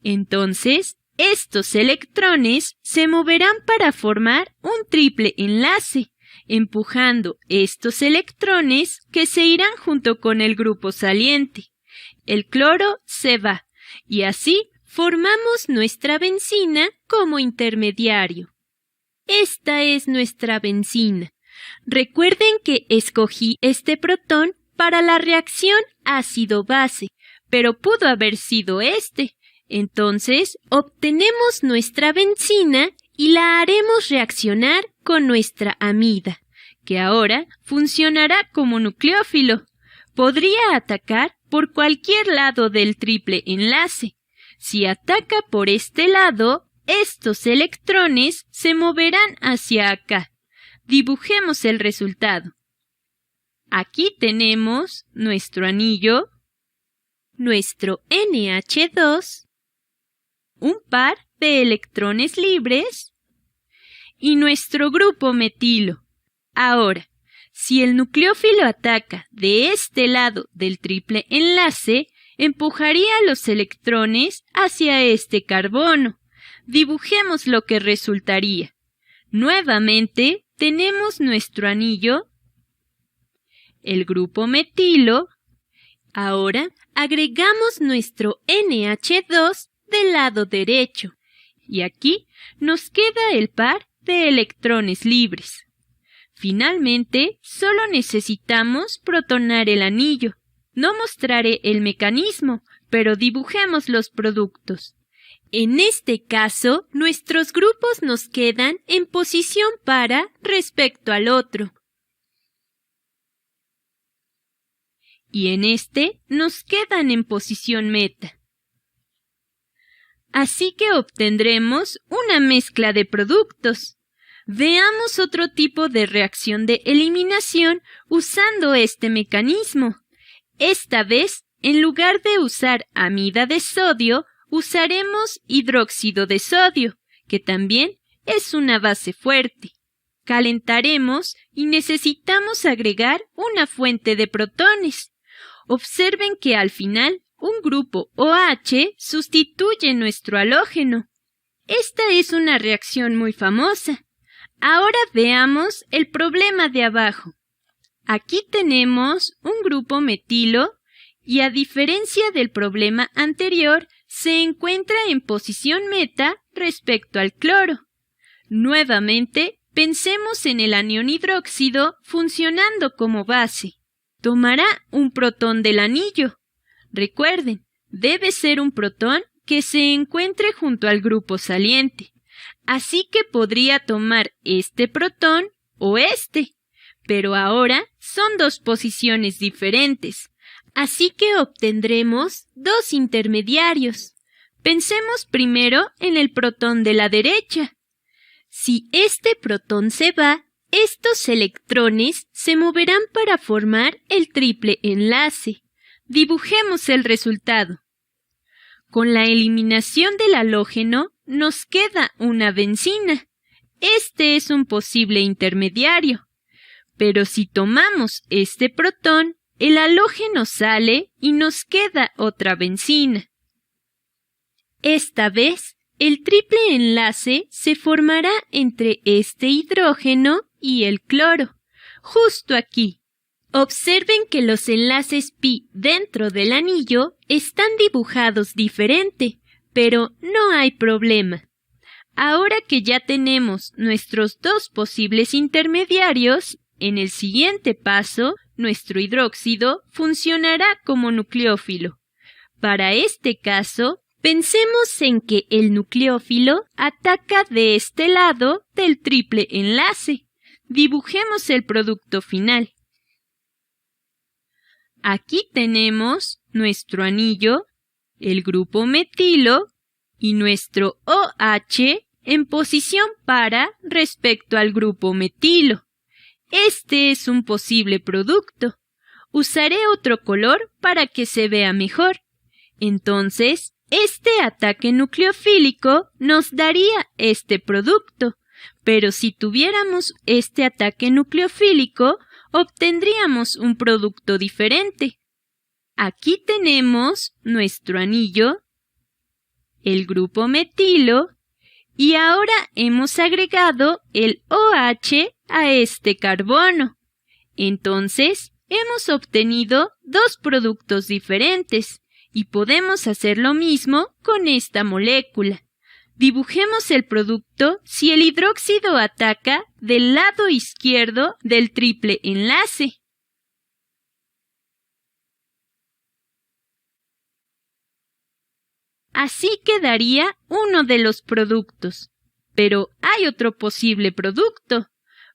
Entonces, estos electrones se moverán para formar un triple enlace, empujando estos electrones que se irán junto con el grupo saliente. El cloro se va, y así formamos nuestra bencina como intermediario. Esta es nuestra bencina. Recuerden que escogí este protón para la reacción ácido-base, pero pudo haber sido este. Entonces, obtenemos nuestra bencina y la haremos reaccionar con nuestra amida, que ahora funcionará como nucleófilo. Podría atacar por cualquier lado del triple enlace. Si ataca por este lado, estos electrones se moverán hacia acá. Dibujemos el resultado. Aquí tenemos nuestro anillo, nuestro NH2, un par de electrones libres y nuestro grupo metilo. Ahora, si el nucleófilo ataca de este lado del triple enlace, empujaría los electrones hacia este carbono. Dibujemos lo que resultaría. Nuevamente, tenemos nuestro anillo, el grupo metilo. Ahora agregamos nuestro NH2 del lado derecho y aquí nos queda el par de electrones libres. Finalmente, solo necesitamos protonar el anillo. No mostraré el mecanismo, pero dibujemos los productos. En este caso, nuestros grupos nos quedan en posición para respecto al otro. Y en este nos quedan en posición meta. Así que obtendremos una mezcla de productos. Veamos otro tipo de reacción de eliminación usando este mecanismo. Esta vez, en lugar de usar amida de sodio, usaremos hidróxido de sodio, que también es una base fuerte. Calentaremos y necesitamos agregar una fuente de protones. Observen que al final un grupo OH sustituye nuestro halógeno. Esta es una reacción muy famosa. Ahora veamos el problema de abajo. Aquí tenemos un grupo metilo y a diferencia del problema anterior, se encuentra en posición meta respecto al cloro. Nuevamente, pensemos en el anión hidróxido funcionando como base. Tomará un protón del anillo. Recuerden, debe ser un protón que se encuentre junto al grupo saliente. Así que podría tomar este protón o este. Pero ahora son dos posiciones diferentes. Así que obtendremos dos intermediarios. Pensemos primero en el protón de la derecha. Si este protón se va, estos electrones se moverán para formar el triple enlace. Dibujemos el resultado. Con la eliminación del halógeno nos queda una bencina. Este es un posible intermediario. Pero si tomamos este protón, el halógeno sale y nos queda otra bencina. Esta vez, el triple enlace se formará entre este hidrógeno y el cloro, justo aquí. Observen que los enlaces pi dentro del anillo están dibujados diferente, pero no hay problema. Ahora que ya tenemos nuestros dos posibles intermediarios, en el siguiente paso, nuestro hidróxido funcionará como nucleófilo. Para este caso, pensemos en que el nucleófilo ataca de este lado del triple enlace. Dibujemos el producto final. Aquí tenemos nuestro anillo, el grupo metilo y nuestro OH en posición para respecto al grupo metilo. Este es un posible producto. Usaré otro color para que se vea mejor. Entonces, este ataque nucleofílico nos daría este producto. Pero si tuviéramos este ataque nucleofílico, obtendríamos un producto diferente. Aquí tenemos nuestro anillo, el grupo metilo, y ahora hemos agregado el OH a este carbono. Entonces, hemos obtenido dos productos diferentes y podemos hacer lo mismo con esta molécula. Dibujemos el producto si el hidróxido ataca del lado izquierdo del triple enlace. Así quedaría uno de los productos. Pero hay otro posible producto.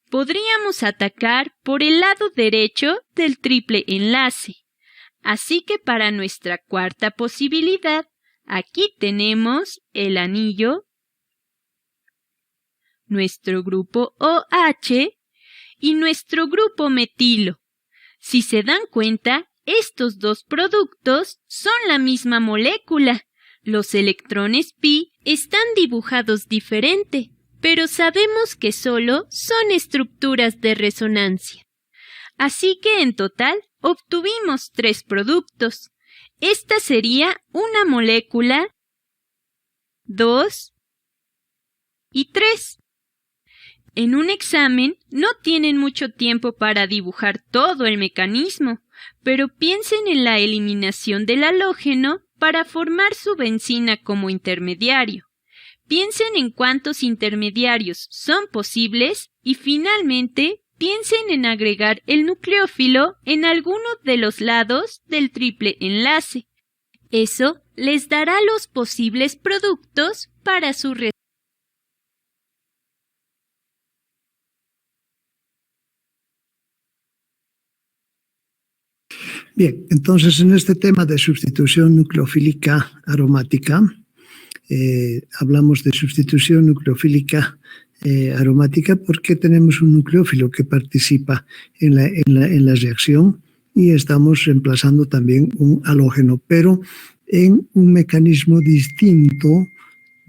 Podríamos atacar por el lado derecho del triple enlace. Así que para nuestra cuarta posibilidad, aquí tenemos el anillo, nuestro grupo OH y nuestro grupo metilo. Si se dan cuenta, estos dos productos son la misma molécula. Los electrones pi están dibujados diferente, pero sabemos que solo son estructuras de resonancia. Así que en total obtuvimos 3 productos. Esta sería una molécula, 2 y 3. En un examen no tienen mucho tiempo para dibujar todo el mecanismo, pero piensen en la eliminación del halógeno para formar su benzina como intermediario. Piensen en cuántos intermediarios son posibles y finalmente piensen en agregar el nucleófilo en alguno de los lados del triple enlace. Eso les dará los posibles productos para su reacción. Bien, entonces en este tema de sustitución nucleofílica aromática, hablamos de sustitución nucleofílica aromática porque tenemos un nucleófilo que participa en la reacción y estamos reemplazando también un halógeno, pero en un mecanismo distinto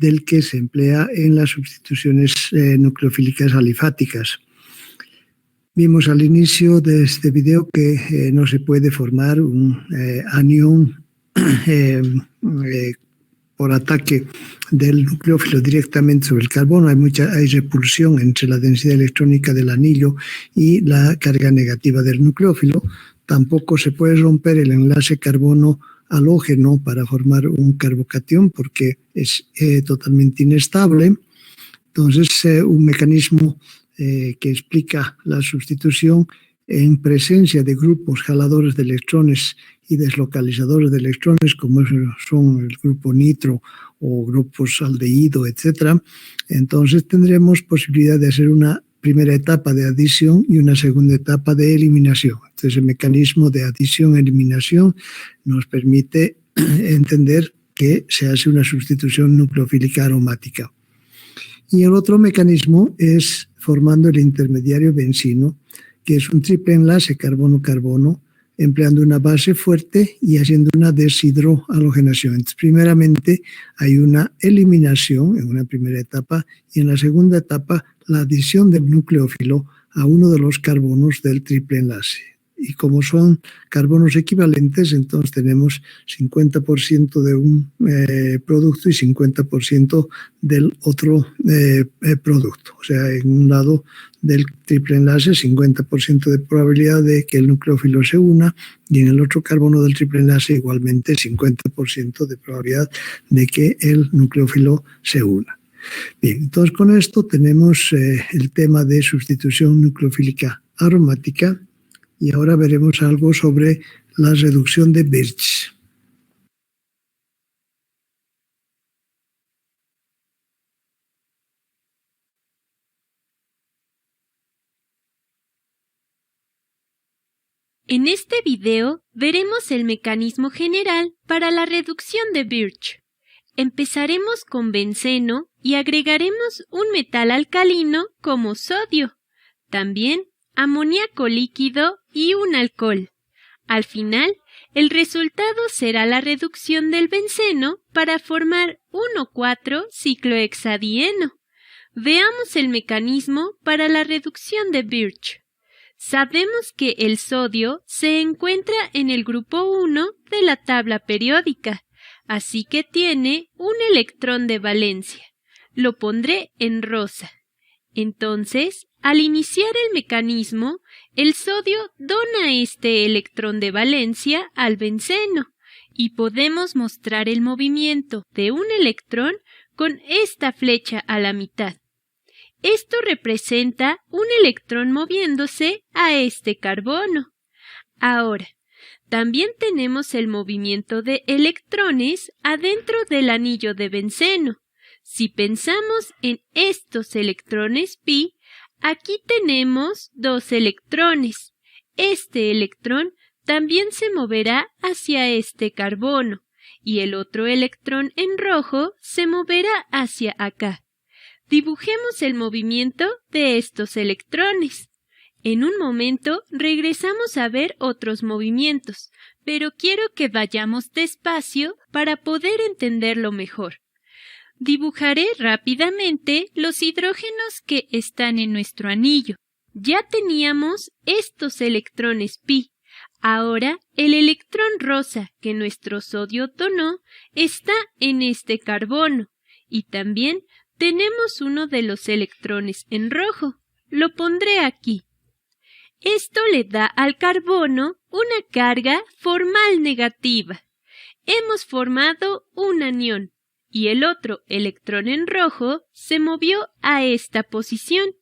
del que se emplea en las sustituciones nucleofílicas alifáticas. Vimos al inicio de este video que no se puede formar un anión por ataque del nucleófilo directamente sobre el carbono. Hay repulsión entre la densidad electrónica del anillo y la carga negativa del nucleófilo. Tampoco se puede romper el enlace carbono-halógeno para formar un carbocatión porque es totalmente inestable. Entonces, un mecanismo que explica la sustitución en presencia de grupos jaladores de electrones y deslocalizadores de electrones, como son el grupo nitro o grupos aldehído, etc. Entonces tendremos posibilidad de hacer una primera etapa de adición y una segunda etapa de eliminación. Entonces el mecanismo de adición-eliminación nos permite entender que se hace una sustitución nucleofílica aromática. Y el otro mecanismo es formando el intermediario bencino, que es un triple enlace carbono-carbono, empleando una base fuerte y haciendo una deshidrohalogenación. Entonces, primeramente hay una eliminación en una primera etapa y en la segunda etapa la adición del nucleófilo a uno de los carbonos del triple enlace. Y como son carbonos equivalentes, entonces tenemos 50% de un producto y 50% del otro producto. O sea, en un lado del triple enlace, 50% de probabilidad de que el nucleófilo se una, y en el otro carbono del triple enlace igualmente 50% de probabilidad de que el nucleófilo se una. Bien, entonces con esto tenemos el tema de sustitución nucleofílica aromática. Y ahora veremos algo sobre la reducción de Birch. En este video veremos el mecanismo general para la reducción de Birch. Empezaremos con benceno y agregaremos un metal alcalino como sodio. También amoníaco líquido y un alcohol. Al final, el resultado será la reducción del benceno para formar 1,4-ciclohexadieno. Veamos el mecanismo para la reducción de Birch. Sabemos que el sodio se encuentra en el grupo 1 de la tabla periódica, así que tiene un electrón de valencia. Lo pondré en rosa. Entonces, al iniciar el mecanismo, el sodio dona este electrón de valencia al benceno y podemos mostrar el movimiento de un electrón con esta flecha a la mitad. Esto representa un electrón moviéndose a este carbono. Ahora, también tenemos el movimiento de electrones adentro del anillo de benceno. Si pensamos en estos electrones pi, aquí tenemos 2 electrones. Este electrón también se moverá hacia este carbono y el otro electrón en rojo se moverá hacia acá. Dibujemos el movimiento de estos electrones. En un momento regresamos a ver otros movimientos, pero quiero que vayamos despacio para poder entenderlo mejor. Dibujaré rápidamente los hidrógenos que están en nuestro anillo. Ya teníamos estos electrones pi. Ahora el electrón rosa que nuestro sodio donó está en este carbono y también tenemos uno de los electrones en rojo. Lo pondré aquí. Esto le da al carbono una carga formal negativa. Hemos formado un anión y el otro electrón en rojo se movió a esta posición.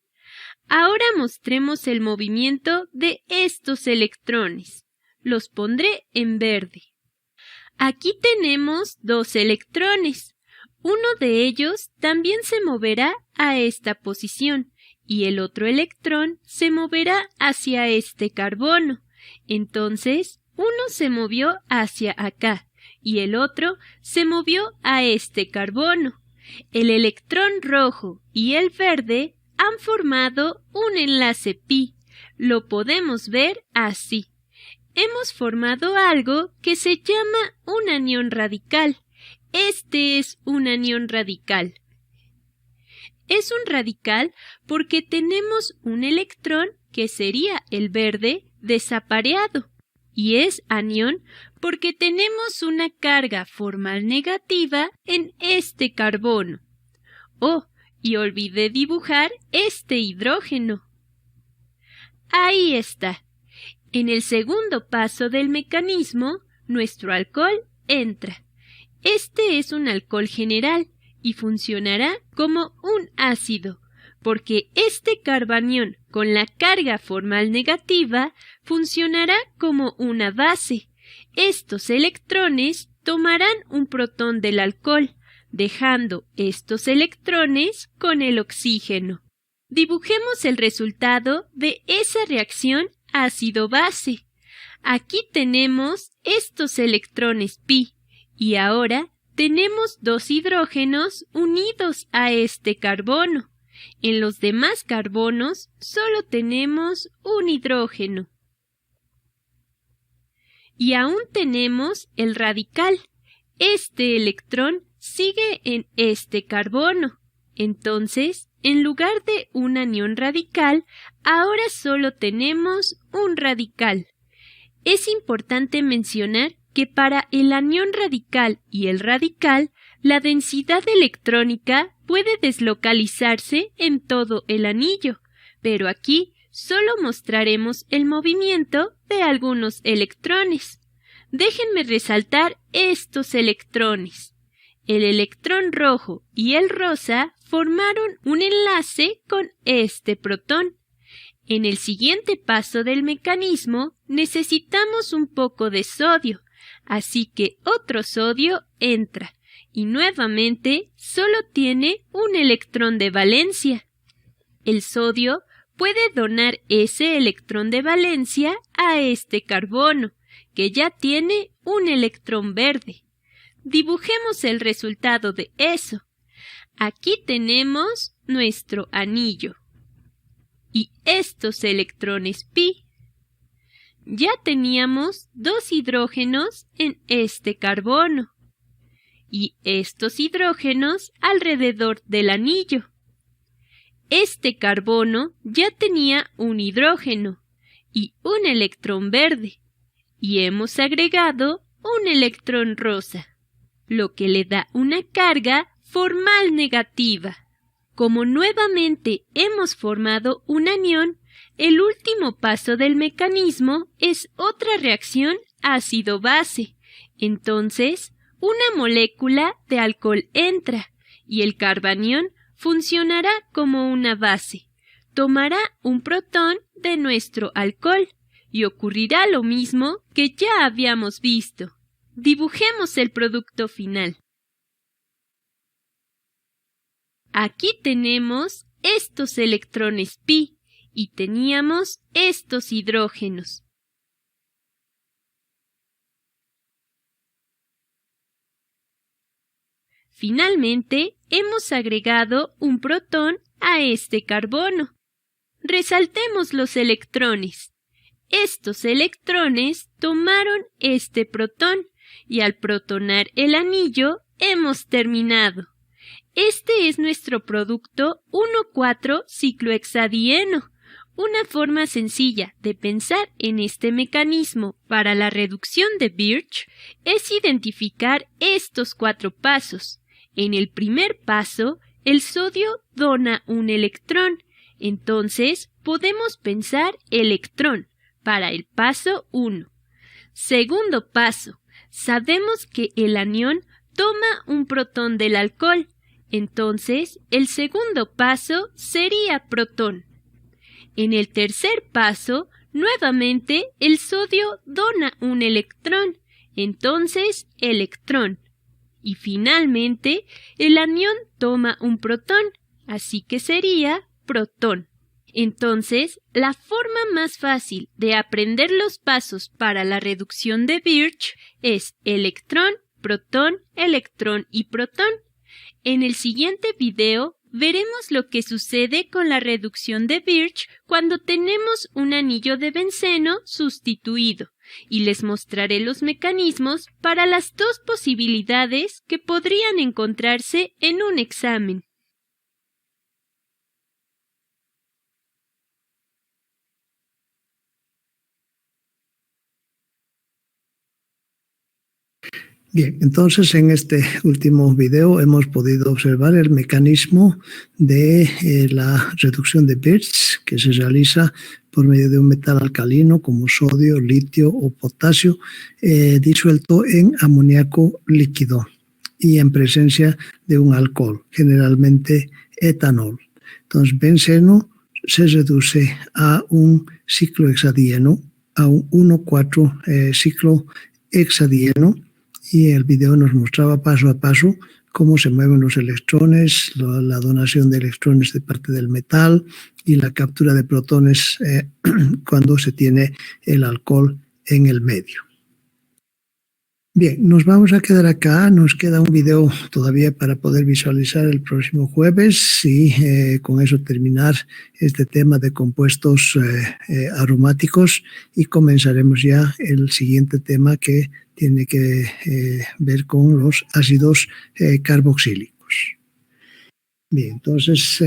Ahora mostremos el movimiento de estos electrones. Los pondré en verde. Aquí tenemos 2 electrones. Uno de ellos también se moverá a esta posición y el otro electrón se moverá hacia este carbono. Entonces, uno se movió hacia acá y el otro se movió a este carbono. El electrón rojo y el verde han formado un enlace pi. Lo podemos ver así. Hemos formado algo que se llama un anión radical. Este es un anión radical. Es un radical porque tenemos un electrón, que sería el verde, desapareado. Y es anión porque tenemos una carga formal negativa en este carbono. Oh, y olvidé dibujar este hidrógeno. Ahí está. En el segundo paso del mecanismo, nuestro alcohol entra. Este es un alcohol general y funcionará como un ácido, porque este carbanión con la carga formal negativa funcionará como una base. Estos electrones tomarán un protón del alcohol, dejando estos electrones con el oxígeno. Dibujemos el resultado de esa reacción ácido-base. Aquí tenemos estos electrones pi y ahora tenemos 2 hidrógenos unidos a este carbono. En los demás carbonos solo tenemos un hidrógeno. Y aún tenemos el radical. Este electrón sigue en este carbono. Entonces, en lugar de un anión radical, ahora solo tenemos un radical. Es importante mencionar que para el anión radical y el radical, la densidad electrónica puede deslocalizarse en todo el anillo, pero aquí solo mostraremos el movimiento de algunos electrones. Déjenme resaltar estos electrones. El electrón rojo y el rosa formaron un enlace con este protón. En el siguiente paso del mecanismo necesitamos un poco de sodio, así que otro sodio entra y nuevamente solo tiene un electrón de valencia. El sodio puede donar ese electrón de valencia a este carbono, que ya tiene un electrón verde. Dibujemos el resultado de eso. Aquí tenemos nuestro anillo. Y estos electrones pi. Ya teníamos 2 hidrógenos en este carbono. Y estos hidrógenos alrededor del anillo. Este carbono ya tenía un hidrógeno. y un electrón verde, y hemos agregado un electrón rosa, lo que le da una carga formal negativa. Como nuevamente hemos formado un anión, el último paso del mecanismo es otra reacción ácido-base. Entonces, una molécula de alcohol entra y el carbanión funcionará como una base. Tomará un protón de nuestro alcohol y ocurrirá lo mismo que ya habíamos visto. Dibujemos el producto final. Aquí tenemos estos electrones pi y teníamos estos hidrógenos. Finalmente, hemos agregado un protón a este carbono. Resaltemos los electrones. Estos electrones tomaron este protón y al protonar el anillo hemos terminado. Este es nuestro producto 1,4-ciclohexadieno. Una forma sencilla de pensar en este mecanismo para la reducción de Birch es identificar estos 4 pasos. En el primer paso, el sodio dona un electrón, entonces podemos pensar electrón para el paso 1. Segundo paso, sabemos que el anión toma un protón del alcohol, entonces el segundo paso sería protón. En el tercer paso, nuevamente el sodio dona un electrón, entonces electrón. Y finalmente, el anión toma un protón, así que sería protón. Entonces, la forma más fácil de aprender los pasos para la reducción de Birch es electrón, protón y protón. En el siguiente video veremos lo que sucede con la reducción de Birch cuando tenemos un anillo de benceno sustituido, y les mostraré los mecanismos para las 2 posibilidades que podrían encontrarse en un examen. Bien, entonces en este último video hemos podido observar el mecanismo de la reducción de Birch que se realiza por medio de un metal alcalino como sodio, litio o potasio disuelto en amoníaco líquido y en presencia de un alcohol, generalmente etanol. Entonces, benceno se reduce a un ciclohexadieno, a un 1,4 ciclohexadieno, y el video nos mostraba paso a paso cómo se mueven los electrones, la donación de electrones de parte del metal y la captura de protones cuando se tiene el alcohol en el medio. Bien, nos vamos a quedar acá. Nos queda un video todavía para poder visualizar el próximo jueves y con eso terminar este tema de compuestos aromáticos y comenzaremos ya el siguiente tema que tiene que ver con los ácidos carboxílicos. Bien, entonces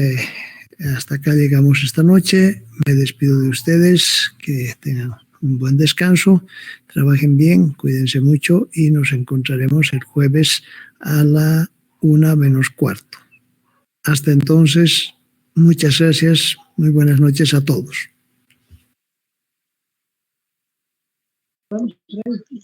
hasta acá llegamos esta noche. Me despido de ustedes, que tengan un buen descanso, trabajen bien, cuídense mucho y nos encontraremos el jueves a la 1:45. Hasta entonces, muchas gracias, muy buenas noches a todos.